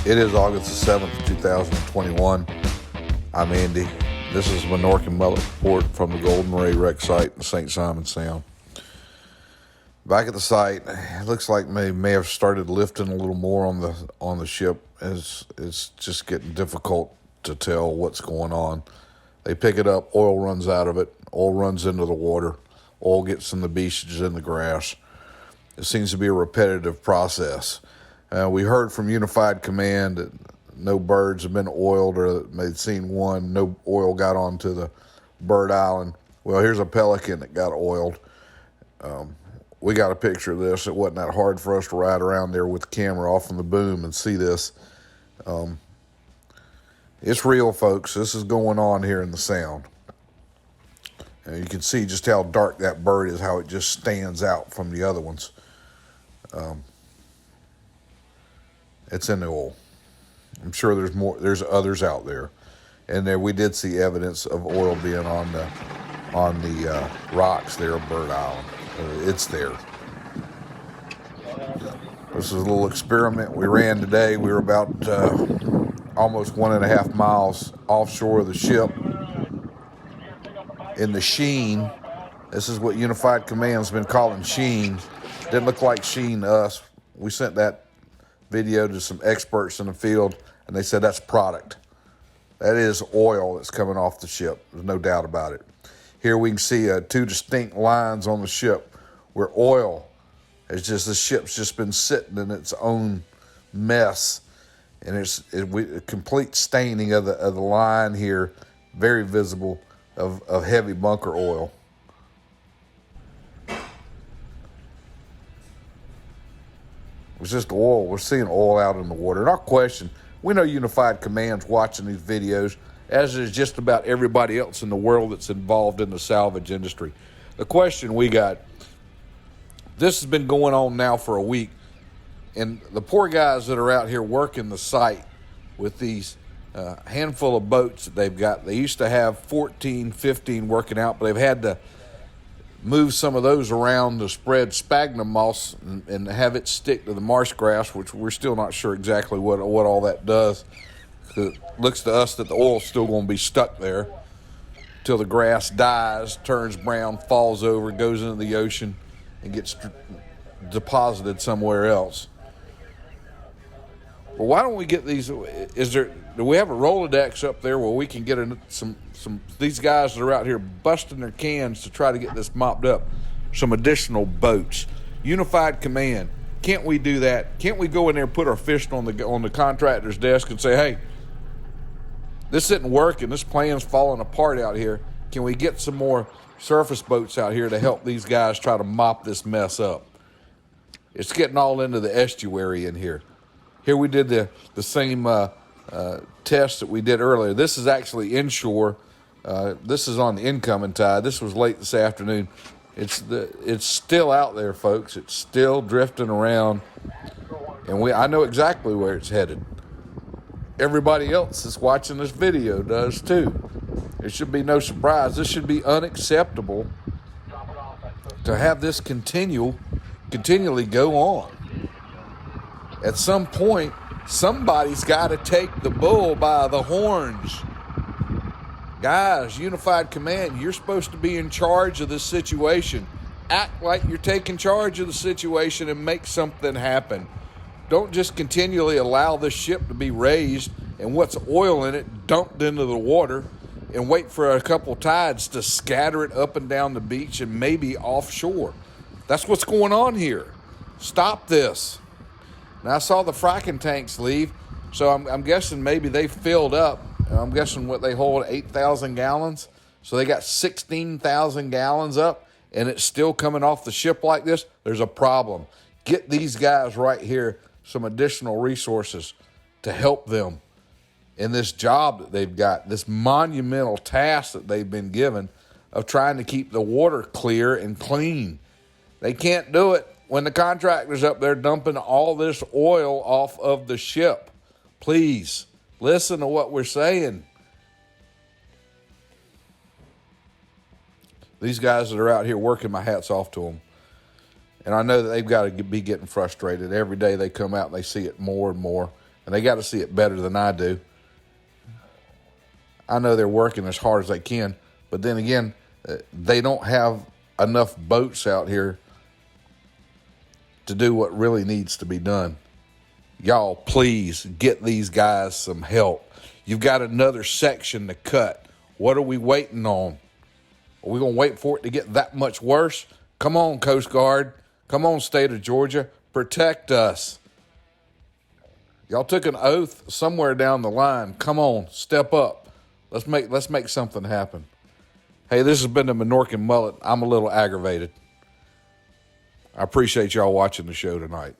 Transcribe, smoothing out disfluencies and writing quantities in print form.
It is August the 7th, 2021. I'm Andy. This is Minorcan Mullet report from the Golden Ray wreck site in St. Simons Sound. Back at the site, it looks like may have started lifting a little more on the ship, as it's just getting difficult to tell what's going on. They pick it up, oil runs out of it, oil runs into the water, oil gets in the beaches in the grass. It seems to be a repetitive process. We heard from Unified Command that no birds have been oiled, or they'd seen one. No oil got onto the bird island. Well, here's a pelican that got oiled. We got a picture of this. It wasn't that hard for us to ride around there with the camera off on the boom and see this. It's real, folks. This is going on here in the Sound. And you can see just how dark that bird is, how it just stands out from the other ones. It's in the oil. I'm sure there's more. There's others out there, and there we did see evidence of oil being on the rocks there of Bird Island. It's there. This is a little experiment we ran today. We were about almost 1.5 miles offshore of the ship in the sheen. This is what Unified Command's been calling sheen. Didn't look like sheen to us. We sent that video to some experts in the field, and they said that's product. That is oil that's coming off the ship. There's no doubt about it. Here we can see two distinct lines on the ship where oil is just, the ship's just been sitting in its own mess, and it's a complete staining of the line here, very visible, of heavy bunker oil. It's just oil. We're seeing oil out in the water. And our question, we know Unified Command's watching these videos, as is just about everybody else in the world that's involved in the salvage industry. The question we got, this has been going on now for a week, and the poor guys that are out here working the site with these handful of boats that they've got, they used to have 14, 15 working out, but they've had to move some of those around to spread sphagnum moss and have it stick to the marsh grass, which we're still not sure exactly what all that does. It looks to us that the oil's still going to be stuck there till the grass dies, turns brown, falls over, goes into the ocean, and gets deposited somewhere else. Well, why don't we get these? Do we have a Rolodex up there where we can get some these guys that are out here busting their cans to try to get this mopped up, some additional boats? Unified Command, can't we do that? Can't we go in there and put our fist on the contractor's desk and say, hey, this isn't working, this plan's falling apart out here. Can we get some more surface boats out here to help these guys try to mop this mess up? It's getting all into the estuary in here. Here we did the same test that we did earlier. This is actually inshore. This is on the incoming tide. This was late this afternoon. It's still out there, folks. It's still drifting around, and I know exactly where it's headed. Everybody else that's watching this video does too. It should be no surprise. This should be unacceptable to have this continually go on. At some point, somebody's got to take the bull by the horns. Guys, Unified Command, you're supposed to be in charge of this situation. Act like you're taking charge of the situation and make something happen. Don't just continually allow this ship to be raised and what's oil in it dumped into the water and wait for a couple tides to scatter it up and down the beach and maybe offshore. That's what's going on here. Stop this. Now, I saw the fracking tanks leave, so I'm guessing maybe they filled up. I'm guessing what they hold, 8,000 gallons. So they got 16,000 gallons up, and it's still coming off the ship like this. There's a problem. Get these guys right here some additional resources to help them in this job that they've got, this monumental task that they've been given of trying to keep the water clear and clean. They can't do it when the contractor's up there dumping all this oil off of the ship. Please, listen to what we're saying. These guys that are out here working, my hat's off to them. And I know that they've got to be getting frustrated. Every day they come out and they see it more and more. and they got to see it better than I do. I know they're working as hard as they can, but then again, they don't have enough boats out here to do what really needs to be done. Y'all, please get these guys some help. You've got another section to cut. What are we waiting on? Are we going to wait for it to get that much worse? Come on, Coast Guard. Come on, state of Georgia. Protect us. Y'all took an oath somewhere down the line. Come on, step up. Let's make something happen. Hey, this has been the Minorcan Mullet. I'm a little aggravated. I appreciate y'all watching the show tonight.